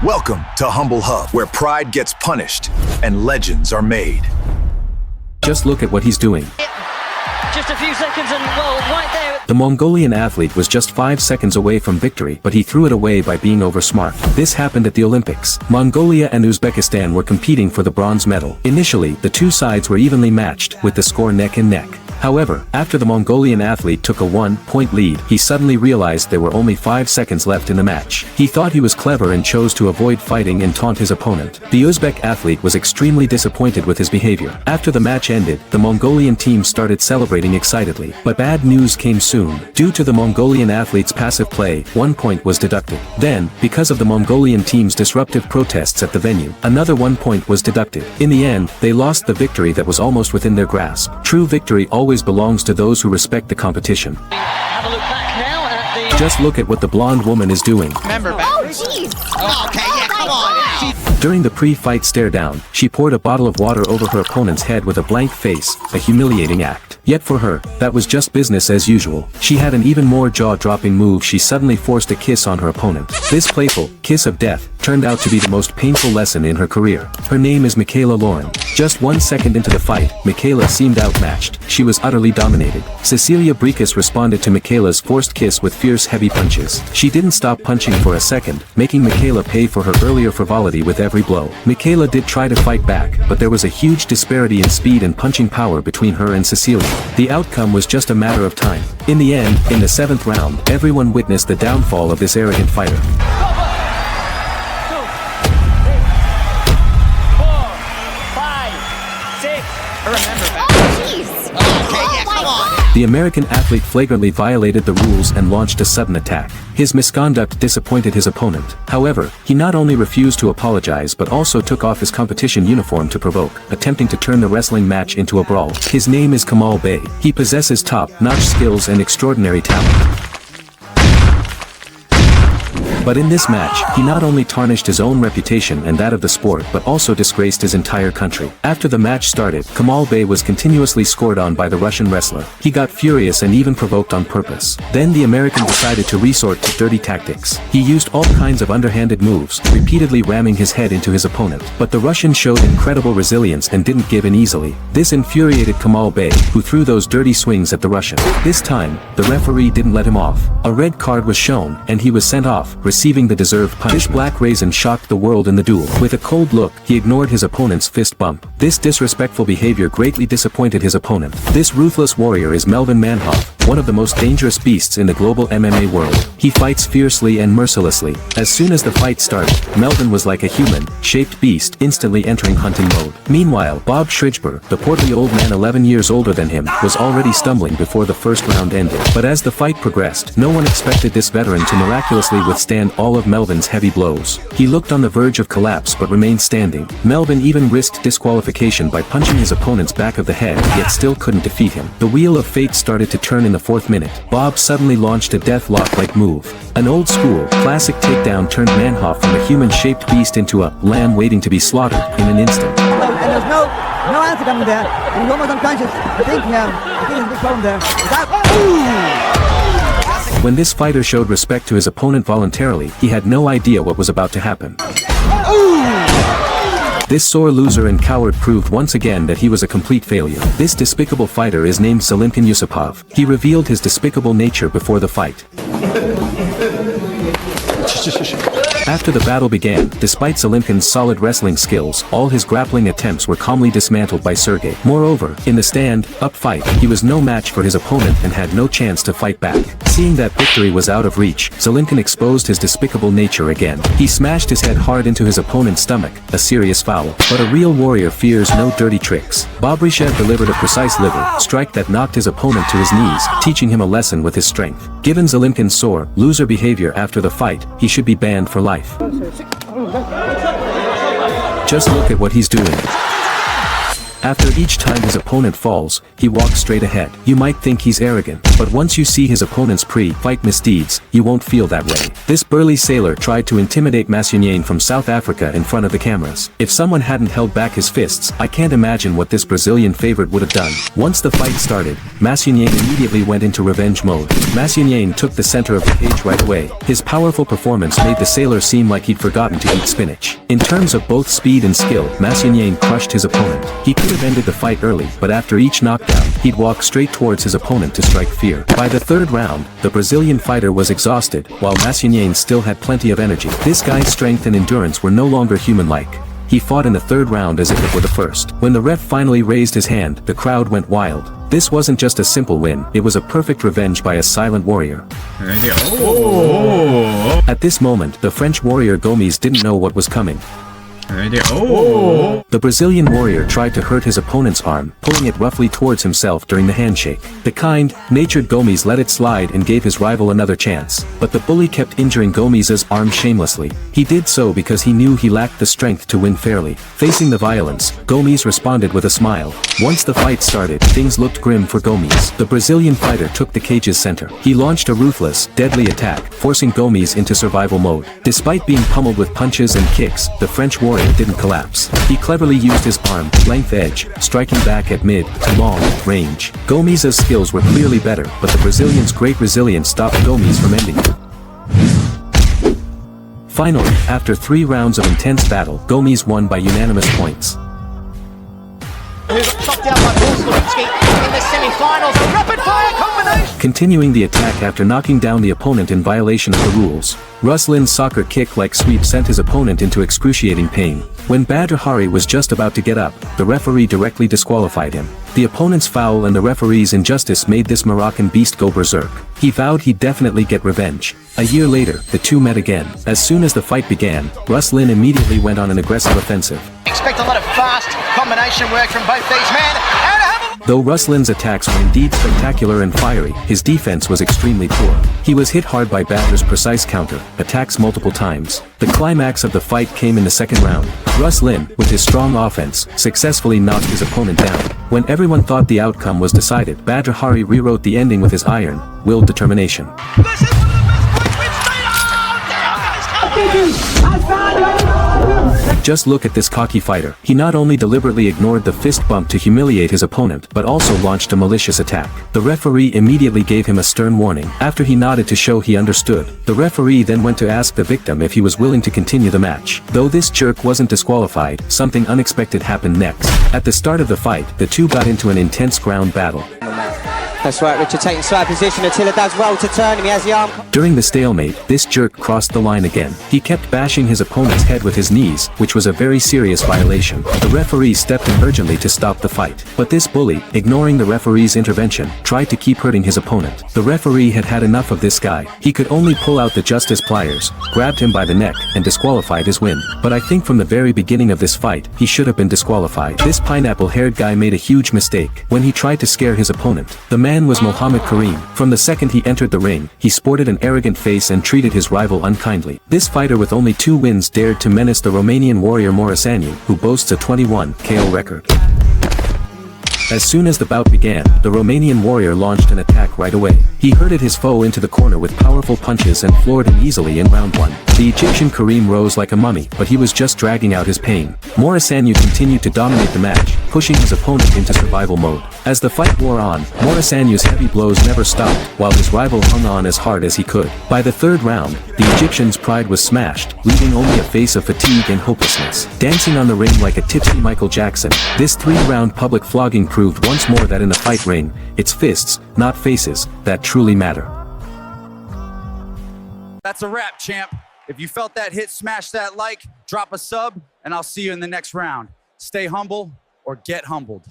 Welcome to Humble Hub, where pride gets punished and legends are made. Just look at what he's doing. Just a few seconds and, well, right there. The Mongolian athlete was just 5 seconds away from victory, but he threw it away by being oversmart. This happened at the Olympics. Mongolia and Uzbekistan were competing for the bronze medal. Initially, the two sides were evenly matched, with the score neck and neck. However, after the Mongolian athlete took a 1-point lead, he suddenly realized there were only 5 seconds left in the match. He thought he was clever and chose to avoid fighting and taunt his opponent. The Uzbek athlete was extremely disappointed with his behavior. After the match ended, the Mongolian team started celebrating excitedly. But bad news came soon. Due to the Mongolian athlete's passive play, 1 point was deducted. Then, because of the Mongolian team's disruptive protests at the venue, another 1 point was deducted. In the end, they lost the victory that was almost within their grasp. True victory always belongs to those who respect the competition. Have a look back now at the... Just look at what the blonde woman is doing. Remember, Oh, jeez. Oh, okay, yeah, come on. During the pre-fight stare down, she poured a bottle of water over her opponent's head with a blank face, a humiliating act. Yet for her, that was just business as usual. She had an even more jaw-dropping move. She suddenly forced a kiss on her opponent. This playful kiss of death turned out to be the most painful lesson in her career. Her name is Michaela Lauren. Just 1 second into the fight, Michaela seemed outmatched. She was utterly dominated. Cecilia Brækhus responded to Michaela's forced kiss with fierce heavy punches. She didn't stop punching for a second, making Michaela pay for her earlier frivolity with every blow. Michaela did try to fight back, but there was a huge disparity in speed and punching power between her and Cecilia. The outcome was just a matter of time. In the end, in the 7th round, everyone witnessed the downfall of this arrogant fighter. 4, 5, 6. Remember, Oh, jeez. okay, yeah, come on. The American athlete flagrantly violated the rules and launched a sudden attack. His misconduct disappointed his opponent. However, he not only refused to apologize but also took off his competition uniform to provoke, attempting to turn the wrestling match into a brawl. His name is Kamal. He possesses top-notch skills and extraordinary talent. But in this match, he not only tarnished his own reputation and that of the sport but also disgraced his entire country. After the match started, Kamal was continuously scored on by the Russian wrestler. He got furious and even provoked on purpose. Then the American decided to resort to dirty tactics. He used all kinds of underhanded moves, repeatedly ramming his head into his opponent. But the Russian showed incredible resilience and didn't give in easily. This infuriated Kamal, who threw those dirty swings at the Russian. This time, the referee didn't let him off. A red card was shown, and he was sent off, receiving the deserved punishment. This black raisin shocked the world in the duel. With a cold look, he ignored his opponent's fist bump. This disrespectful behavior greatly disappointed his opponent. This ruthless warrior is Melvin Manhoef, one of the most dangerous beasts in the global MMA world. He fights fiercely and mercilessly. As soon as the fight started, Melvin was like a human-shaped beast, instantly entering hunting mode. Meanwhile, Bob Schrijber, the portly old man 11 years older than him, was already stumbling before the first round ended. But as the fight progressed, no one expected this veteran to miraculously withstand all of Melvin's heavy blows. He looked on the verge of collapse but remained standing. Melvin even risked disqualification by punching his opponent's back of the head, yet still couldn't defeat him. The wheel of fate started to turn in the 4th minute. Bob suddenly launched a deathlock-like move. An old-school, classic takedown turned Manhoef from a human-shaped beast into a lamb waiting to be slaughtered in an instant. And there's no answer coming there. And he's almost unconscious. I think there's a big problem there. When this fighter showed respect to his opponent voluntarily, he had no idea what was about to happen. This sore loser and coward proved once again that he was a complete failure. This despicable fighter is named Zelink. He revealed his despicable nature before the fight. After the battle began, despite Zelinkin's solid wrestling skills, all his grappling attempts were calmly dismantled by Sergey. Moreover, in the stand-up fight, he was no match for his opponent and had no chance to fight back. Seeing that victory was out of reach, Zelinkin exposed his despicable nature again. He smashed his head hard into his opponent's stomach, a serious foul. But a real warrior fears no dirty tricks. Bobrishev delivered a precise liver strike that knocked his opponent to his knees, teaching him a lesson with his strength. Given Zelinkin's sore loser behavior after the fight, he should be banned for life. Just look at what he's doing. After each time his opponent falls, he walks straight ahead. You might think he's arrogant, but once you see his opponent's pre-fight misdeeds, you won't feel that way. This burly sailor tried to intimidate Masin from South Africa in front of the cameras. If someone hadn't held back his fists, I can't imagine what this Brazilian favorite would have done. Once the fight started, Masin immediately went into revenge mode. Masin took the center of the cage right away. His powerful performance made the sailor seem like he'd forgotten to eat spinach. In terms of both speed and skill, Masin crushed his opponent. He could have ended the fight early, but after each knockdown, he'd walk straight towards his opponent to strike fear. By the third round, the Brazilian fighter was exhausted, while Masin still had plenty of energy. This guy's strength and endurance were no longer human-like. He fought in the third round as if it were the first. When the ref finally raised his hand, the crowd went wild. This wasn't just a simple win, it was a perfect revenge by a silent warrior. At this moment, the French warrior Gomes didn't know what was coming. The Brazilian warrior tried to hurt his opponent's arm, pulling it roughly towards himself during the handshake. The kind-natured Gomes let it slide and gave his rival another chance, but the bully kept injuring Gomes's arm shamelessly. He did so because he knew he lacked the strength to win fairly. Facing the violence, Gomes responded with a smile. Once the fight started, things looked grim for Gomes. The Brazilian fighter took the cage's center. He launched a ruthless, deadly attack, forcing Gomes into survival mode. Despite being pummeled with punches and kicks, the French warrior didn't collapse. He cleverly used his arm length edge, striking back at mid to long range. Gomes's skills were clearly better, but the Brazilian's great resilience stopped Gomes from ending it. Finally, after 3 rounds of intense battle, Gomes won by unanimous points. Knocked out by Russlin in the semi-finals. A rapid-fire combination. Continuing the attack after knocking down the opponent in violation of the rules, Russlin's soccer kick-like sweep sent his opponent into excruciating pain. When Badr Hari was just about to get up, the referee directly disqualified him. The opponent's foul and the referee's injustice made this Moroccan beast go berserk. He vowed he'd definitely get revenge. A year later, the two met again. As soon as the fight began, Russlin immediately went on an aggressive offensive. Expect a lot of fast combination work from both these men. Though Russlin's attacks were indeed spectacular and fiery, his defense was extremely poor. He was hit hard by Badr's precise counter attacks multiple times. The climax of the fight came in the second round. Russlin, with his strong offense, successfully knocked his opponent down. When everyone thought the outcome was decided, Badr Hari rewrote the ending with his iron-willed determination. This is one of the best points we've seen. Just look at this cocky fighter. He not only deliberately ignored the fist bump to humiliate his opponent, but also launched a malicious attack. The referee immediately gave him a stern warning. After he nodded to show he understood, the referee then went to ask the victim if he was willing to continue the match. Though this jerk wasn't disqualified, something unexpected happened next. At the start of the fight, the two got into an intense ground battle. That's right, Richard taking side position. Attila does well to turn him. He has the arm. During the stalemate, this jerk crossed the line again. He kept bashing his opponent's head with his knees, which was a very serious violation. The referee stepped in urgently to stop the fight. But this bully, ignoring the referee's intervention, tried to keep hurting his opponent. The referee had had enough of this guy. He could only pull out the justice pliers, grabbed him by the neck, and disqualified his win. But I think from the very beginning of this fight, he should have been disqualified. This pineapple-haired guy made a huge mistake when he tried to scare his opponent. The man was Mohammed Karim. From the second he entered the ring, he sported an arrogant face and treated his rival unkindly. This fighter with only 2 wins dared to menace the Romanian warrior Morosanu, who boasts a 21 KO record. As soon as the bout began, the Romanian warrior launched an attack right away. He herded his foe into the corner with powerful punches and floored him easily in round 1. The Egyptian Karim rose like a mummy, but he was just dragging out his pain. Morosanu continued to dominate the match, pushing his opponent into survival mode. As the fight wore on, Morosanu's heavy blows never stopped, while his rival hung on as hard as he could. By the third round, the Egyptian's pride was smashed, leaving only a face of fatigue and hopelessness. Dancing on the ring like a tipsy Michael Jackson, this 3-round public flogging proved once more that in a fight ring, it's fists, not faces, that truly matter. That's a wrap, champ. If you felt that hit, smash that like, drop a sub, and I'll see you in the next round. Stay humble or get humbled.